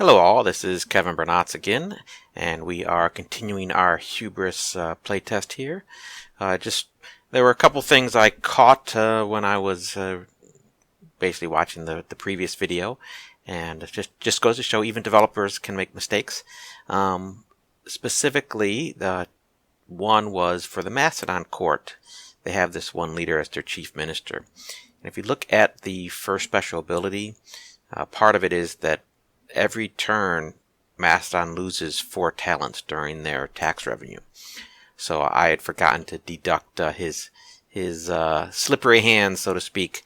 Hello all, this is Kevin Bernatz again, and we are continuing our Hubris playtest here. There were a couple things I caught when I was basically watching the previous video, and it just goes to show even developers can make mistakes. Specifically, the one was for the Macedon court. They have this one leader as their chief minister. And if you look at the first special ability, part of it is that every turn Macedon loses 4 talents during their tax revenue. So I had forgotten to deduct his slippery hands, so to speak,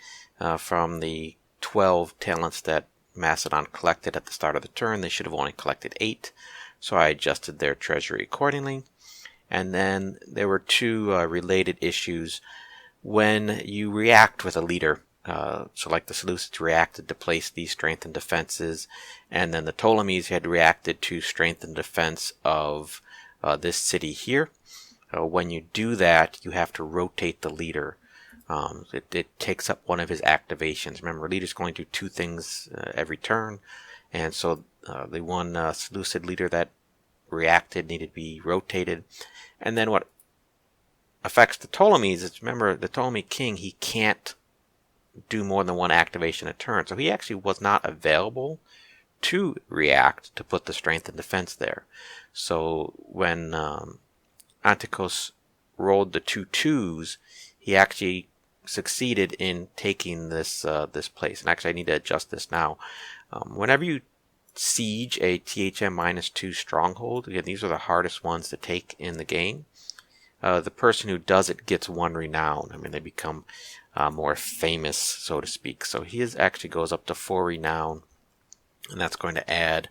from the 12 talents that Macedon collected at the start of the turn. They should have only collected 8, so I adjusted their treasury accordingly. And then there were 2 related issues when you react with a leader. So like the Seleucids reacted to place these strengthened defenses, and then the Ptolemies had reacted to strengthened defense of this city here. When you do that, you have to rotate the leader. It takes up one of his activations. Remember, leader's going to do 2 things every turn, and so the one Seleucid leader that reacted needed to be rotated. And then what affects the Ptolemies is, remember, the Ptolemy king, he can't do more than 1 activation a turn. So he actually was not available to react to put the strength and defense there. So when Antikos rolled the 2 2s, he actually succeeded in taking this place. And actually I need to adjust this now. Whenever you siege a THM -2 stronghold, again, these are the hardest ones to take in the game. The person who does it gets 1 renown. I mean, they become more famous, so to speak. So his actually goes up to 4 renown, and that's going to add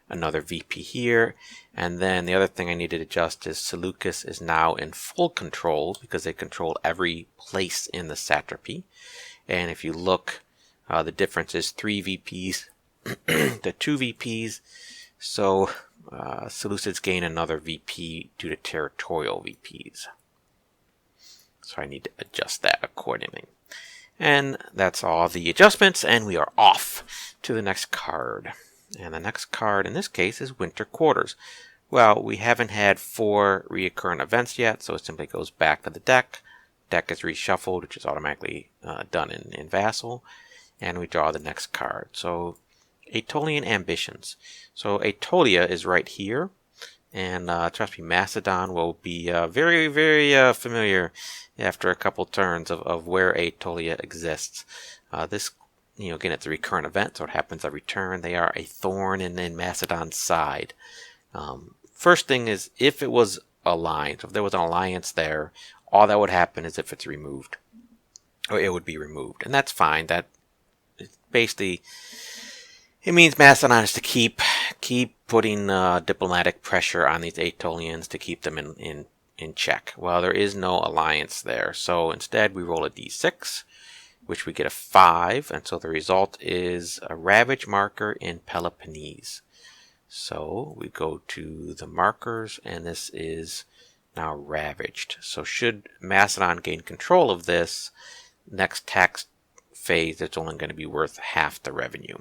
another VP here. And then the other thing I needed to adjust is Seleucus is now in full control because they control every place in the satrapy. And if you look, the difference is 3 VPs to 2 VPs. So Seleucids gain another VP due to territorial VPs. So I need to adjust that accordingly. And that's all the adjustments, and we are off to the next card. And the next card in this case is Winter Quarters. Well, we haven't had 4 recurrent events yet, so it simply goes back to the deck. Deck is reshuffled, which is automatically done in Vassal, and we draw the next card. So Aetolian Ambitions. So Aetolia is right here, and trust me, Macedon will be very, very familiar after a couple turns of where Aetolia exists. This, again, it's a recurrent event, so it happens every turn. They are a thorn in Macedon's side. First thing is, if it was aligned, so if there was an alliance there, all that would happen is if it's removed, or it would be removed, and that's fine. That basically, it means Macedon has to keep putting diplomatic pressure on these Aetolians to keep them in check. Well, there is no alliance there, so instead we roll a d6, which we get a 5, and so the result is a ravage marker in Peloponnese. So we go to the markers, and this is now ravaged. So should Macedon gain control of this, next tax phase it's only going to be worth half the revenue.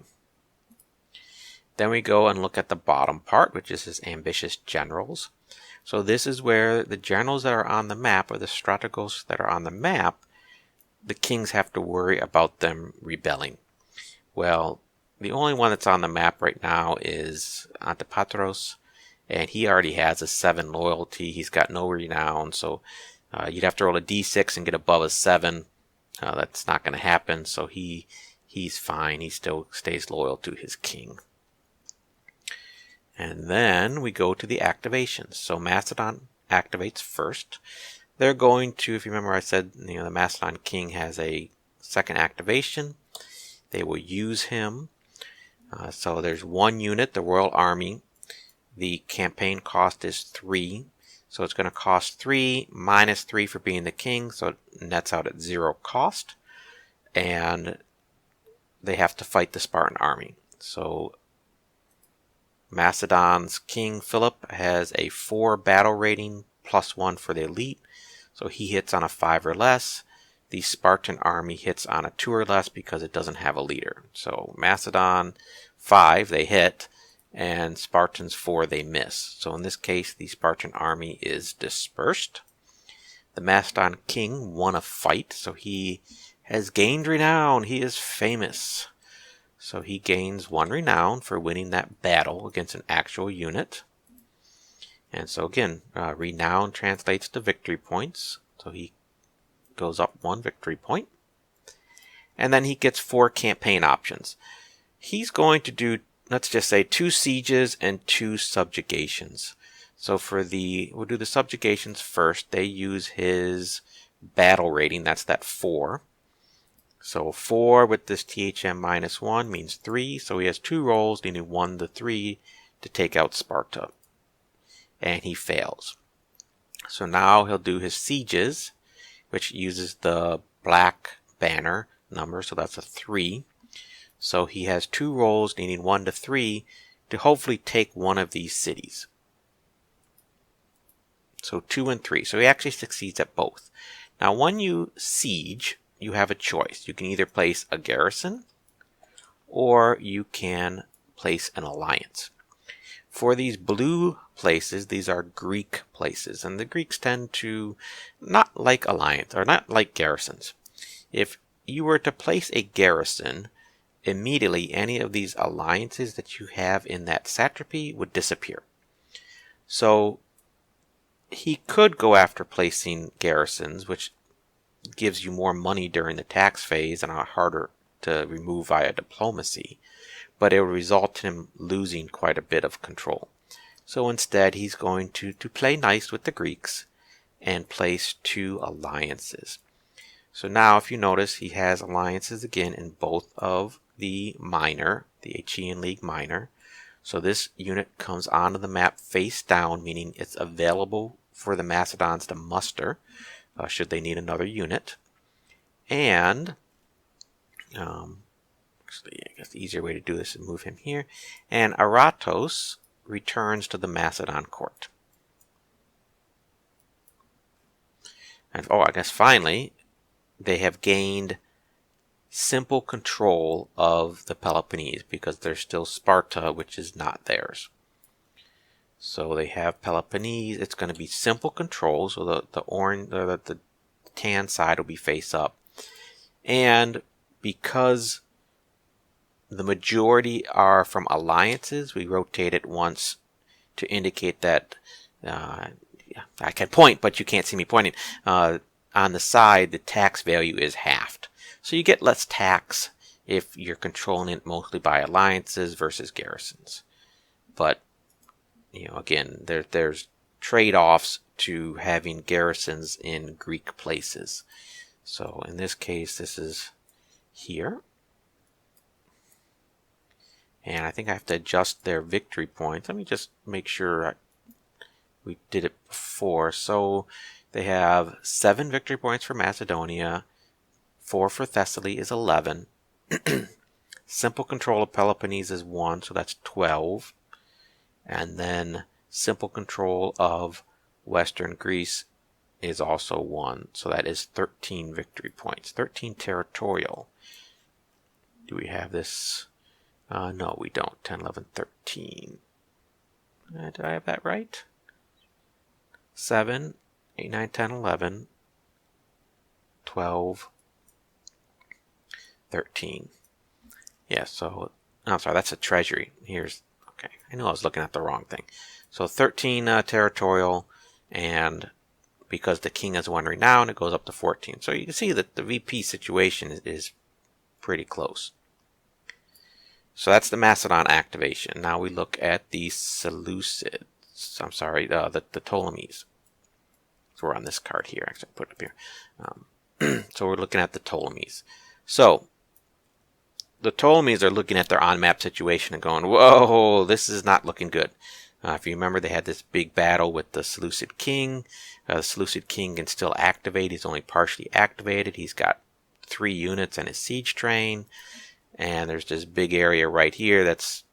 Then we go and look at the bottom part, which is his ambitious generals. So this is where the generals that are on the map, or the strategos that are on the map, the kings have to worry about them rebelling. Well, the only one that's on the map right now is Antipatros, and he already has a 7 loyalty. He's got no renown, so you'd have to roll a d6 and get above a 7. That's not going to happen, so he's fine. He still stays loyal to his king. And then we go to the activations. So Macedon activates first. They're going to, if you remember I said, the Macedon king has a 2nd activation. They will use him. So there's 1 unit, the Royal Army. The campaign cost is 3. So it's going to cost 3 minus 3 for being the king. So it nets out at 0 cost. And they have to fight the Spartan army. So Macedon's king Philip has a 4 battle rating plus 1 for the elite, so he hits on a 5 or less. The Spartan army hits on a 2 or less because it doesn't have a leader. So Macedon 5, they hit. and Spartans 4, they miss. So in this case, the Spartan army is dispersed. The Macedon king won a fight, so he has gained renown. He is famous. So he gains 1 renown for winning that battle against an actual unit. And so again, renown translates to victory points. So he goes up 1 victory point. And then he gets 4 campaign options. He's going to do, let's just say, 2 sieges and 2 subjugations. So we'll do the subjugations first. They use his battle rating. That's that 4. So 4 with this THM -1 means 3. So he has 2 rolls, needing 1 to 3 to take out Sparta. And he fails. So now he'll do his sieges, which uses the black banner number. So that's a 3. So he has 2 rolls, needing 1 to 3 to hopefully take one of these cities. So 2 and 3. So he actually succeeds at both. Now when you siege, you have a choice. You can either place a garrison or you can place an alliance. For these blue places, these are Greek places, and the Greeks tend to not like alliance or not like garrisons. If you were to place a garrison, immediately any of these alliances that you have in that satrapy would disappear. So he could go after placing garrisons, which gives you more money during the tax phase and are harder to remove via diplomacy, but it will result in him losing quite a bit of control. So instead, he's going to play nice with the Greeks and place 2 alliances. So now, if you notice, he has alliances again in both of the minor, the Aegean League minor. So this unit comes onto the map face down, meaning it's available for the Macedons to muster should they need another unit. And actually, I guess the easier way to do this is move him here. And Aratos returns to the Macedon court. And I guess finally, they have gained simple control of the Peloponnese because there's still Sparta, which is not theirs. So they have Peloponnese. It's going to be simple control. So the tan side will be face up. And because the majority are from alliances, we rotate it once to indicate that I can point, but you can't see me pointing. On the side, the tax value is halved. So you get less tax if you're controlling it mostly by alliances versus garrisons. But again, there's trade-offs to having garrisons in Greek places. So in this case, this is here. And I think I have to adjust their victory points. Let me just make sure we did it before. So they have 7 victory points for Macedonia. 4 for Thessaly is 11. Simple control of Peloponnese is 1, so that's 12. And then simple control of Western Greece is also 1, so that is 13 victory points. 13 territorial. Do we have this? No, we don't. 10, 11, 13. Did I have that right? 7, 8, 9, 10, 11, 12, 13. Yeah, so, I'm sorry, that's a treasury. Okay, I knew I was looking at the wrong thing. So 13 territorial, and because the king has 1 renown, it goes up to 14. So you can see that the VP situation is pretty close. So that's the Macedon activation. Now we look at the Seleucids. I'm sorry, the Ptolemies. So we're on this card here. Actually, I put it up here. So we're looking at the Ptolemies. So the Ptolemies are looking at their on-map situation and going, whoa, this is not looking good. If you remember, they had this big battle with the Seleucid king. The Seleucid king can still activate. He's only partially activated. He's got 3 units and his siege train. And there's this big area right here that's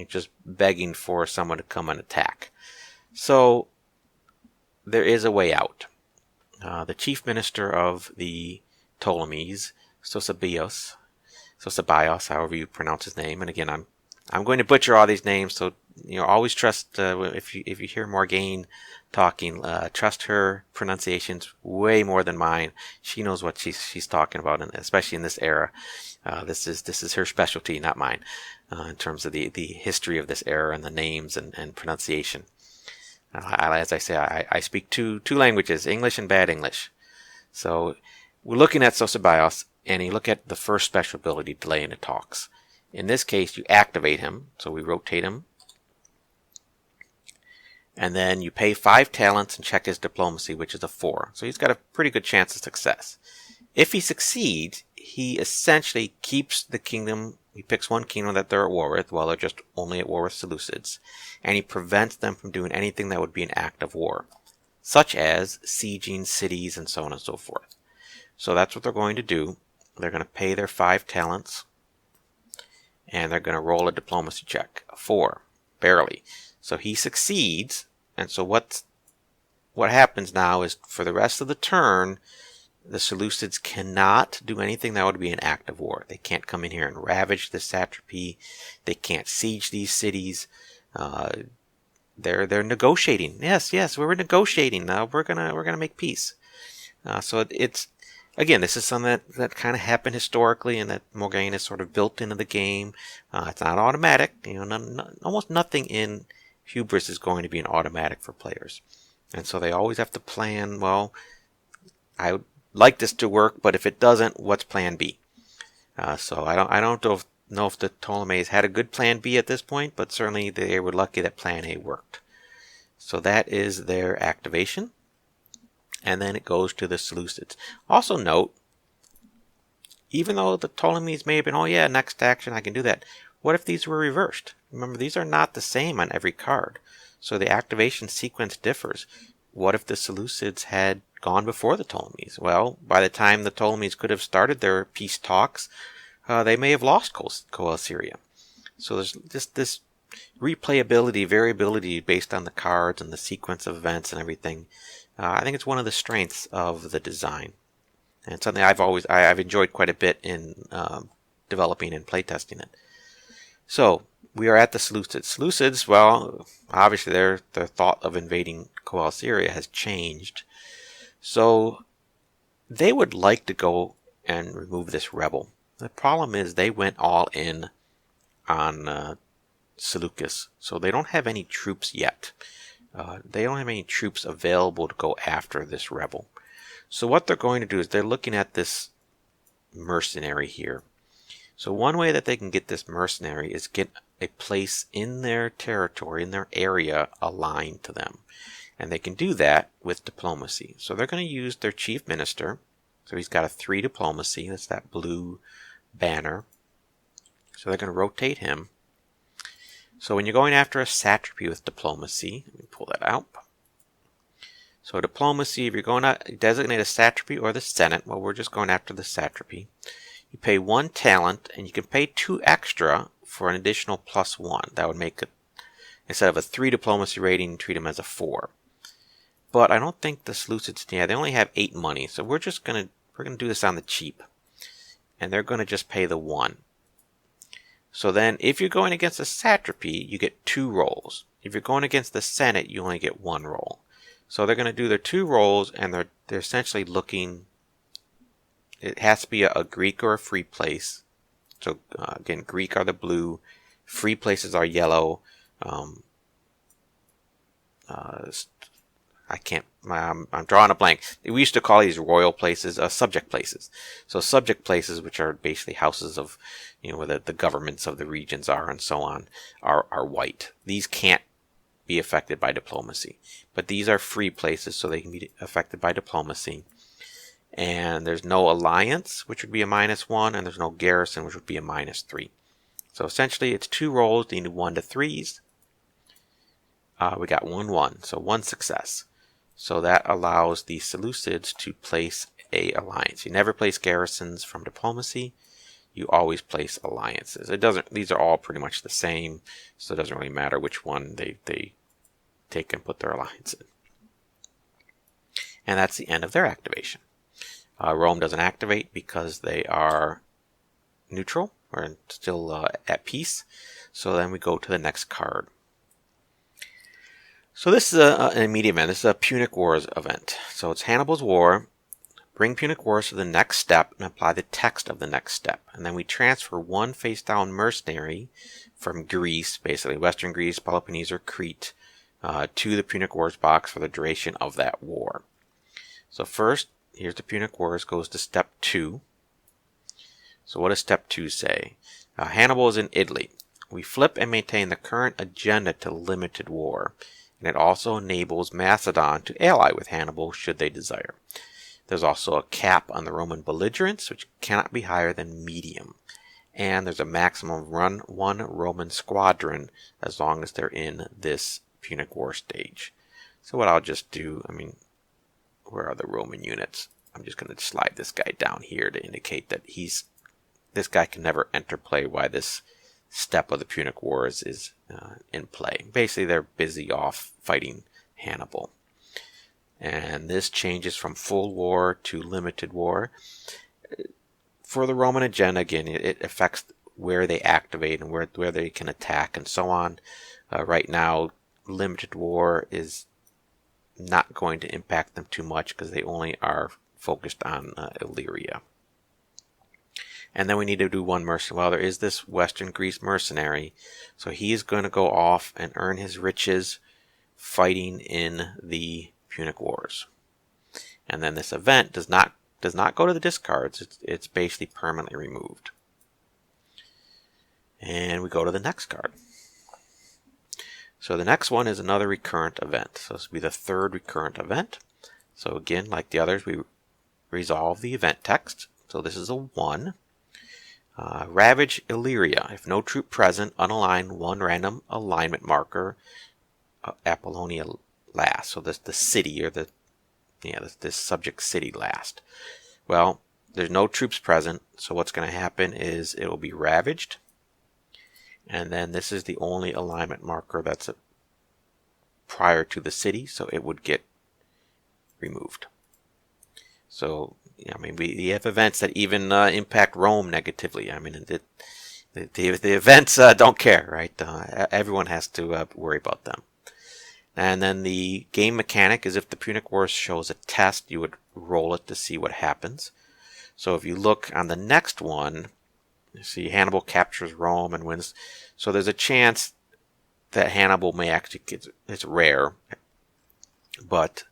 just begging for someone to come and attack. So there is a way out. The chief minister of the Ptolemies, Sosabios, however you pronounce his name, and again, I'm I'm going to butcher all these names, so always trust if you hear Morgane talking, trust her pronunciations way more than mine. She knows what she's talking about, and especially in this era. This is her specialty, not mine, in terms of the history of this era and the names and pronunciation. As I say, I speak two languages, English and bad English. So we're looking at Sosabios, and you look at the first special ability, Delay in the Talks. In this case, you activate him, so we rotate him. And then you pay 5 talents and check his diplomacy, which is a 4. So he's got a pretty good chance of success. If he succeeds, he essentially keeps the kingdom. He picks one kingdom that they're at war with, while they're just only at war with Seleucids. And he prevents them from doing anything that would be an act of war, such as sieging cities and so on and so forth. So that's what they're going to do. They're going to pay their 5 talents. And they're going to roll a diplomacy check. A 4. Barely. So he succeeds. And so what happens now is, for the rest of the turn, the Seleucids cannot do anything that would be an act of war. They can't come in here and ravage the satrapy. They can't siege these cities. They're negotiating. Yes, we're negotiating now. We're gonna make peace. So it's, again, this is something that kind of happened historically, and that Morgane is sort of built into the game. It's not automatic. Almost nothing in Hubris is going to be an automatic for players, and so they always have to plan. Well, I would like this to work, but if it doesn't, what's Plan B? So I don't know if the Ptolemies had a good Plan B at this point, but certainly they were lucky that Plan A worked. So that is their activation. And then it goes to the Seleucids. Also note, even though the Ptolemies may have been, oh yeah, next action I can do that, what if these were reversed? Remember, these are not the same on every card, so the activation sequence differs. What if the Seleucids had gone before the Ptolemies? Well, by the time the Ptolemies could have started their peace talks, they may have lost Coele-Syria. So there's just this replayability, variability based on the cards and the sequence of events and everything. I think it's one of the strengths of the design, and something I've enjoyed quite a bit in developing and playtesting it. So we are at the Seleucids. Seleucids, well, obviously their thought of invading Coele-Syria has changed, so they would like to go and remove this rebel. The problem is they went all in on Seleucus, so they don't have any troops yet. They don't have any troops available to go after this rebel. So what they're going to do is they're looking at this mercenary here. So one way that they can get this mercenary is get a place in their territory, in their area, aligned to them. And they can do that with diplomacy. So they're going to use their chief minister. So he's got a 3 diplomacy. That's that blue banner. So they're going to rotate him. So when you're going after a satrapy with diplomacy, let me pull that out. So diplomacy, if you're going to designate a satrapy or the Senate, well, we're just going after the satrapy. You pay 1 talent, and you can pay 2 extra for an additional +1. That would make it, instead of a 3 diplomacy rating, treat them as a 4. But I don't think the Seleucids, they only have 8 money, so we're gonna do this on the cheap, and they're gonna just pay the 1. So then, if you're going against a satrapy, you get 2 rolls. If you're going against the Senate, you only get 1 roll. So they're going to do their 2 rolls, and they're essentially looking. It has to be a Greek or a free place. So again, Greek are the blue, free places are yellow. I'm drawing a blank. We used to call these royal places subject places. So subject places, which are basically houses of, where the governments of the regions are and so on, are white. These can't be affected by diplomacy. But these are free places, so they can be affected by diplomacy. And there's no alliance, which would be a -1, and there's no garrison, which would be a -3. So essentially, it's 2 rolls, you need 1 to 3s. We got 1-1, so 1 success. So that allows the Seleucids to place a alliance. You never place garrisons from diplomacy. You always place alliances. These are all pretty much the same, so it doesn't really matter which one they take and put their alliance in. And that's the end of their activation. Rome doesn't activate because they are neutral or still at peace. So then we go to the next card. So this is an immediate event. This is a Punic Wars event. So it's Hannibal's War. Bring Punic Wars to the next step and apply the text of the next step. And then we transfer one face-down mercenary from Greece, basically Western Greece, Peloponnese, or Crete, to the Punic Wars box for the duration of that war. So first, here's the Punic Wars, goes to step 2. So what does step 2 say? Hannibal is in Italy. We flip and maintain the current agenda to limited war. And it also enables Macedon to ally with Hannibal should they desire. There's also a cap on the Roman belligerents, which cannot be higher than medium. And there's a maximum of one Roman squadron as long as they're in this Punic War stage. So what I'll just do, where are the Roman units? I'm just going to slide this guy down here to indicate that this guy can never enter play while this step of the Punic Wars is in play. Basically, they're busy off fighting Hannibal. And this changes from full war to limited war. For the Roman agenda, again, it affects where they activate and where they can attack and so on. Right now, limited war is not going to impact them too much because they only are focused on Illyria. And then we need to do one mercenary. Well, there is this Western Greece mercenary. So he is going to go off and earn his riches fighting in the Punic Wars. And then this event does not go to the discards. It's basically permanently removed. And we go to the next card. So the next one is another recurrent event. So this will be the third recurrent event. So again, like the others, we resolve the event text. So this is a 1. Ravage Illyria. If no troop present, unalign one random alignment marker, Apollonia last. So this the city or this subject city last. Well, there's no troops present, so what's going to happen is it will be ravaged, and then this is the only alignment marker that's prior to the city, so it would get removed. So we have events that even impact Rome negatively. The events don't care, right? Everyone has to worry about them. And then the game mechanic is if the Punic Wars shows a test, you would roll it to see what happens. So if you look on the next one, you see Hannibal captures Rome and wins. So there's a chance that Hannibal may actually get, it's rare, but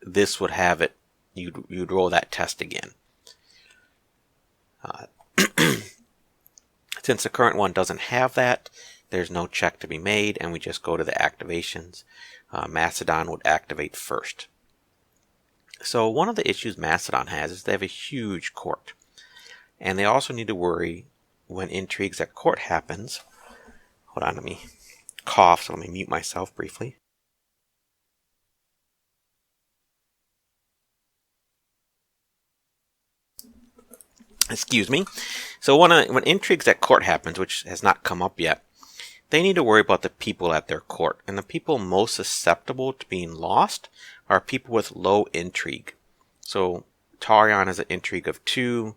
this would have it, you'd roll that test again. Since the current one doesn't have that, there's no check to be made, and we just go to the activations. Macedon would activate first. So one of the issues Macedon has is they have a huge court. And they also need to worry when intrigues at court happens. Hold on, let me cough, so let me mute myself briefly. Excuse me. So when intrigues at court happens, which has not come up yet, they need to worry about the people at their court. And the people most susceptible to being lost are people with low intrigue. So Tarion has an intrigue of 2.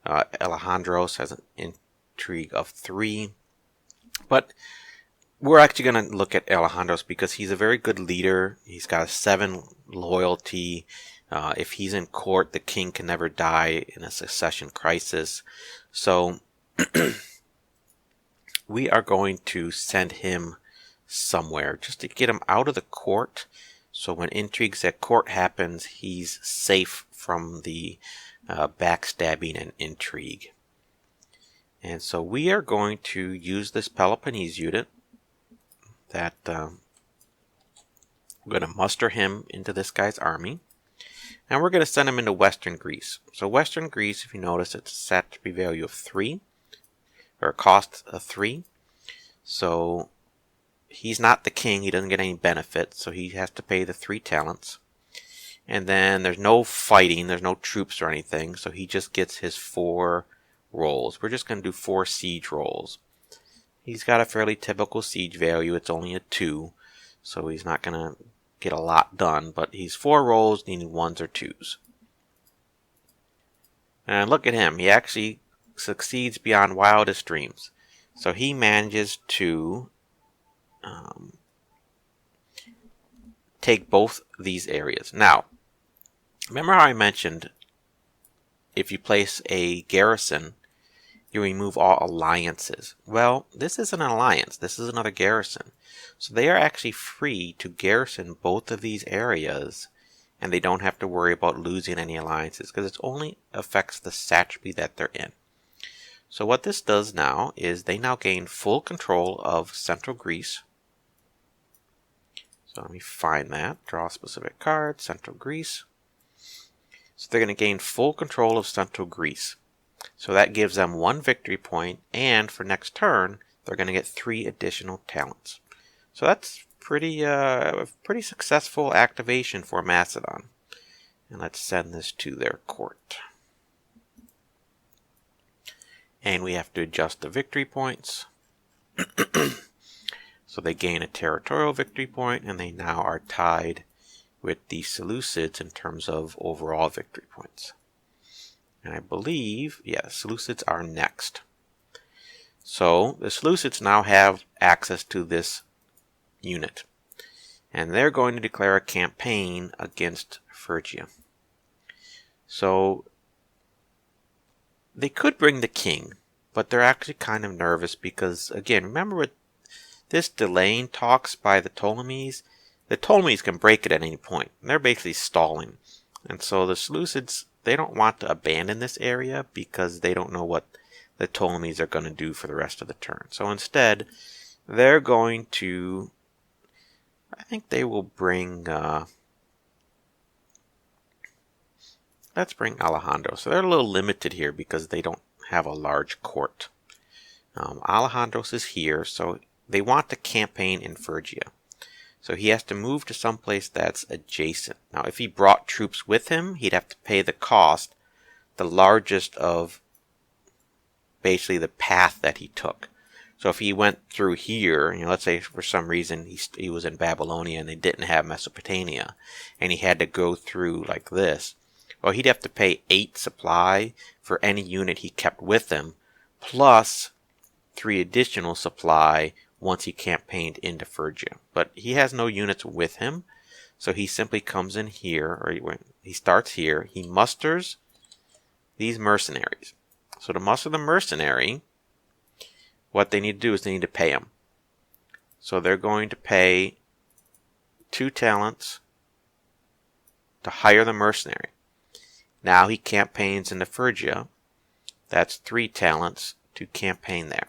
Alejandros has an intrigue of 3. But we're actually going to look at Alejandros because he's a very good leader. He's got a 7 loyalty. If he's in court, the king can never die in a succession crisis. So we are going to send him somewhere just to get him out of the court. So when intrigues at court happens, he's safe from the backstabbing and intrigue. And so we are going to use this Peloponnese unit that we're going to muster him into this guy's army. And we're going to send him into Western Greece. So Western Greece, if you notice, it's set to be value of 3, or cost of 3. So he's not the king. He doesn't get any benefits, so he has to pay the 3 talents. And then there's no fighting. There's no troops or anything, so he just gets his 4 rolls. We're just going to do 4 siege rolls. He's got a fairly typical siege value. It's only a 2, so he's not going to get a lot done, but he's 4 rolls needing 1s or 2s. And look at him. He actually succeeds beyond wildest dreams. So he manages to take both these areas. Now, remember how I mentioned if you place a garrison, you remove all alliances. Well, this is an alliance. This is another garrison. So they are actually free to garrison both of these areas, and they don't have to worry about losing any alliances because it only affects the satrapy that they're in. So what this does now is they now gain full control of Central Greece. So let me find that. Draw a specific card, Central Greece. So they're going to gain full control of Central Greece. So that gives them 1 victory point, and for next turn, they're going to get 3 additional talents. So that's pretty successful activation for Macedon. And let's send this to their court. And we have to adjust the victory points. So they gain a territorial victory point, and they now are tied with the Seleucids in terms of overall victory points. And I believe, yeah, Seleucids are next. So the Seleucids now have access to this unit. And they're going to declare a campaign against Phrygia. So they could bring the king, but they're actually kind of nervous because, again, remember with this delaying talks by the Ptolemies can break it at any point. They're basically stalling. And so the Seleucids, they don't want to abandon this area because they don't know what the Ptolemies are going to do for the rest of the turn. So instead, they're going to, I think they will bring, let's bring Alejandro. So they're a little limited here because they don't have a large court. Alejandro's is here, so they want to campaign in Phrygia. So he has to move to someplace that's adjacent. Now, if he brought troops with him, he'd have to pay the cost, the largest of basically the path that he took. So if he went through here, let's say for some reason he was in Babylonia and they didn't have Mesopotamia, and he had to go through like this, well, he'd have to pay 8 supply for any unit he kept with him, plus 3 additional supply once he campaigned into Phrygia. But he has no units with him, so he simply comes in here, or he starts here, he musters these mercenaries. So to muster the mercenary, what they need to do is they need to pay him. So they're going to pay 2 talents to hire the mercenary. Now he campaigns into Phrygia. That's 3 talents to campaign there.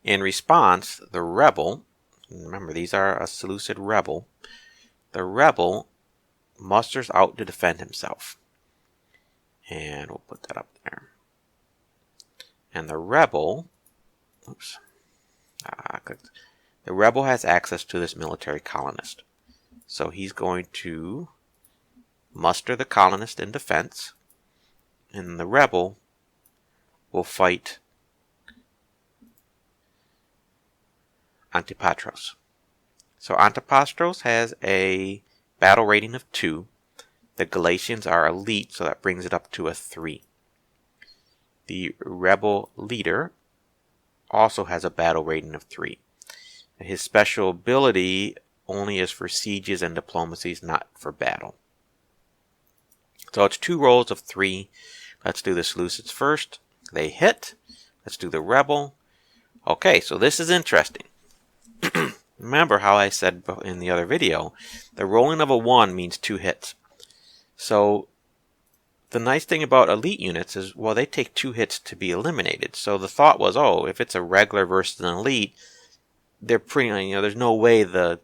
In response, the rebel, remember these are a Seleucid rebel, the rebel musters out to defend himself. And we'll put that up there. And the rebel, the rebel has access to this military colonist. So he's going to muster the colonist in defense, and the rebel will fight Antipatros. So Antipatros has a battle rating of 2. The Galatians are elite, so that brings it up to a 3. The rebel leader also has a battle rating of 3. His special ability only is for sieges and diplomacies, not for battle. So it's 2 rolls of 3. Let's do the Seleucids first. They hit. Let's do the rebel. Okay, so this is interesting. Remember how I said in the other video, the rolling of a 1 means 2 hits. So the nice thing about elite units is, well, they take 2 hits to be eliminated. So the thought was, oh, if it's a regular versus an elite, they're pretty, there's no way the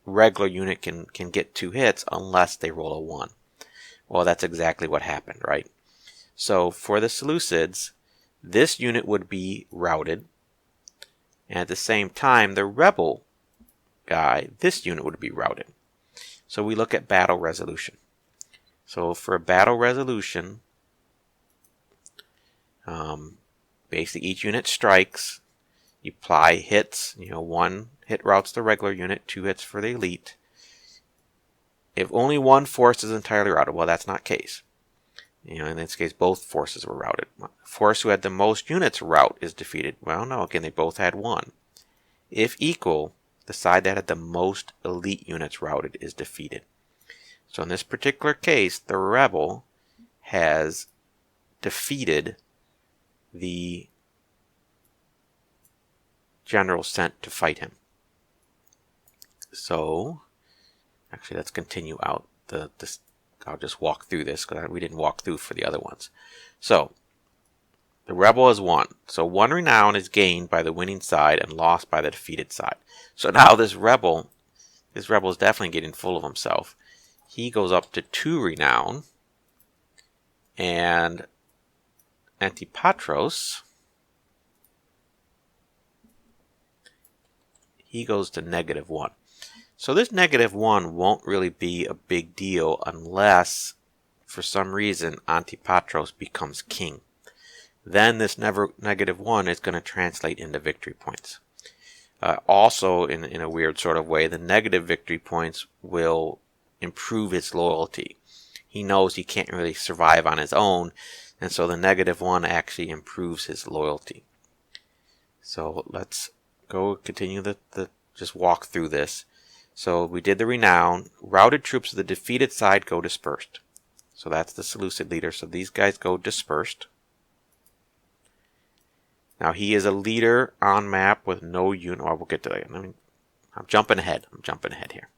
regular unit can get 2 hits unless they roll a 1. Well, that's exactly what happened, right? So for the Seleucids, this unit would be routed. And at the same time, the rebel guy, this unit would be routed. So we look at battle resolution. So for battle resolution, basically each unit strikes. You apply hits. 1 hit routes the regular unit, 2 hits for the elite. If only one force is entirely routed, well, that's not the case. In this case, both forces were routed. The force who had the most units rout is defeated. Well, no, again, they both had 1. If equal, the side that had the most elite units routed is defeated. So in this particular case, the rebel has defeated the general sent to fight him. So, actually, let's continue out this. I'll just walk through this because we didn't walk through for the other ones. So, the rebel has won. So 1 renown is gained by the winning side and lost by the defeated side. So now this rebel is definitely getting full of himself. He goes up to 2 renown, and Antipatros, he goes to -1. So this -1 won't really be a big deal unless, for some reason, Antipatros becomes king. Then this -1 is going to translate into victory points. Also, in a weird sort of way, the negative victory points will improve his loyalty. He knows he can't really survive on his own, and so the -1 actually improves his loyalty. So let's go continue just walk through this. So we did the renown. Routed troops of the defeated side go dispersed. So that's the Seleucid leader. So these guys go dispersed. Now he is a leader on map with no unit. Oh, we'll get to that. I'm jumping ahead. Here.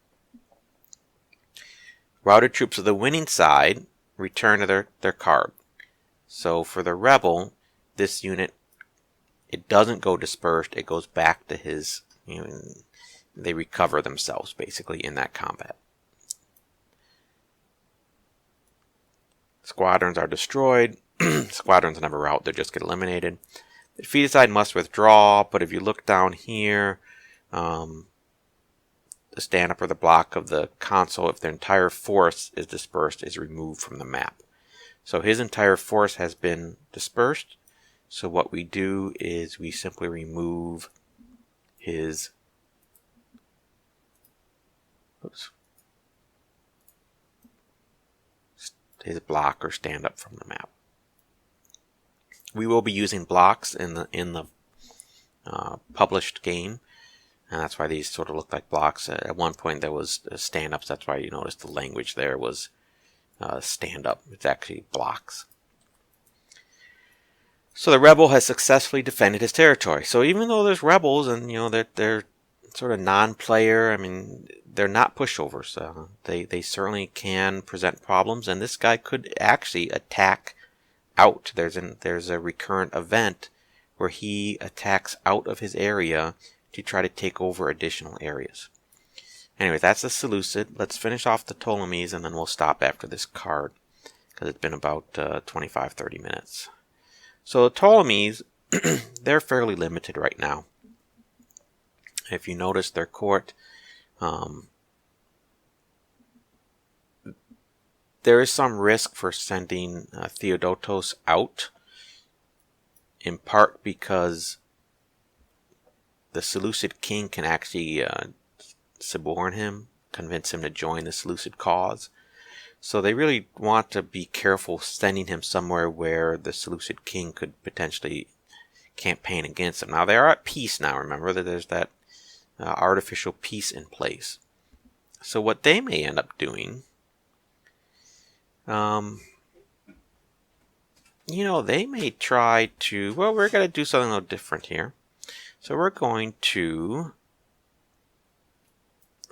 Routed troops of the winning side return to their card. So for the rebel, this unit, it doesn't go dispersed. It goes back to his. They recover themselves basically in that combat. Squadrons are destroyed. Squadrons never rout. They just get eliminated. The defeated side must withdraw, but if you look down here, the stand-up or the block of the console, if their entire force is dispersed, is removed from the map. So his entire force has been dispersed. So what we do is we simply remove his block or stand-up from the map. We will be using blocks in the published game, and that's why these sort of look like blocks. At one point there was stand-ups. That's why you notice the language there was stand-up. It's actually blocks. So the rebel has successfully defended his territory. So even though there's rebels and they're sort of non-player, I mean they're not pushovers. They certainly can present problems, and this guy could actually attack out. There's a recurrent event where he attacks out of his area to try to take over additional areas. Anyway, that's the Seleucid. Let's finish off the Ptolemies, and then we'll stop after this card because it's been about 25-30 minutes. So the Ptolemies, they're fairly limited right now. If you notice their court, there is some risk for sending Theodotos out, in part because the Seleucid king can actually suborn him, convince him to join the Seleucid cause. So they really want to be careful sending him somewhere where the Seleucid king could potentially campaign against him. Now they are at peace now, remember that there's that artificial peace in place. So what they may end up doing, they may try to, we're going to do something a little different here. So we're going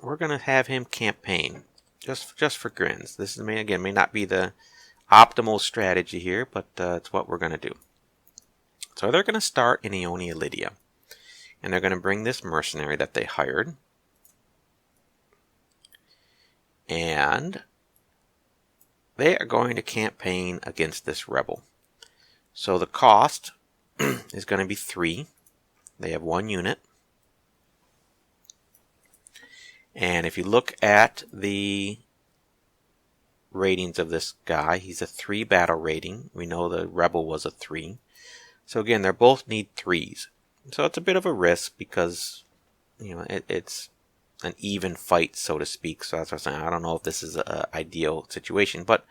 to have him campaign just for grins. This may not be the optimal strategy here, but it's what we're going to do. So they're going to start in Ionia Lydia, and they're going to bring this mercenary that they hired, and they are going to campaign against this rebel. So the cost is going to be 3. They have 1 unit. And if you look at the ratings of this guy, he's a 3 battle rating. We know the rebel was a 3. So again, they both need 3s. So it's a bit of a risk because, it's an even fight, so to speak. So that's what I'm saying. I don't know if this is an ideal situation, but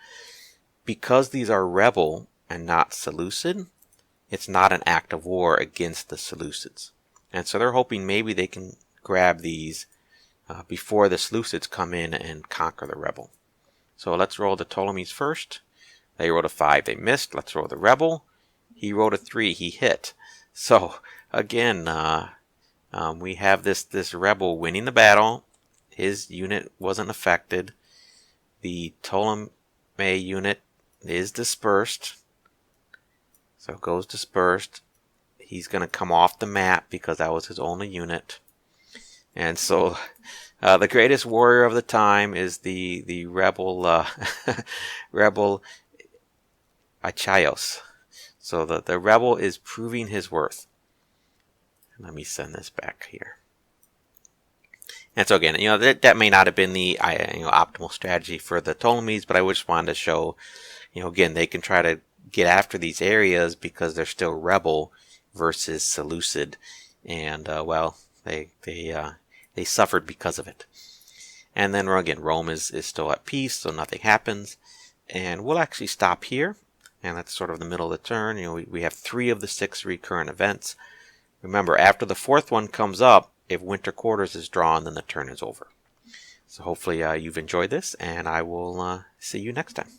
because these are rebel and not Seleucid, it's not an act of war against the Seleucids. And so they're hoping maybe they can grab these before the Seleucids come in and conquer the rebel. So let's roll the Ptolemies first. They rolled a 5, they missed. Let's roll the rebel. He rolled a 3, he hit. So again, we have this rebel winning the battle. His unit wasn't affected. The Ptolemy unit is dispersed. So it goes dispersed. He's going to come off the map because that was his only unit. And so the greatest warrior of the time is the rebel rebel Aetolian. So the rebel is proving his worth. Let me send this back here. And so again, that may not have been the optimal strategy for the Ptolemies, but I just wanted to show, again, they can try to get after these areas because they're still rebel versus Seleucid, and well, they suffered because of it. And then again, Rome is still at peace, so nothing happens, and we'll actually stop here, and that's sort of the middle of the turn. We have 3 of the 6 recurrent events. Remember, after the 4th one comes up, if winter quarters is drawn, then the turn is over. So hopefully you've enjoyed this, and I will see you next time.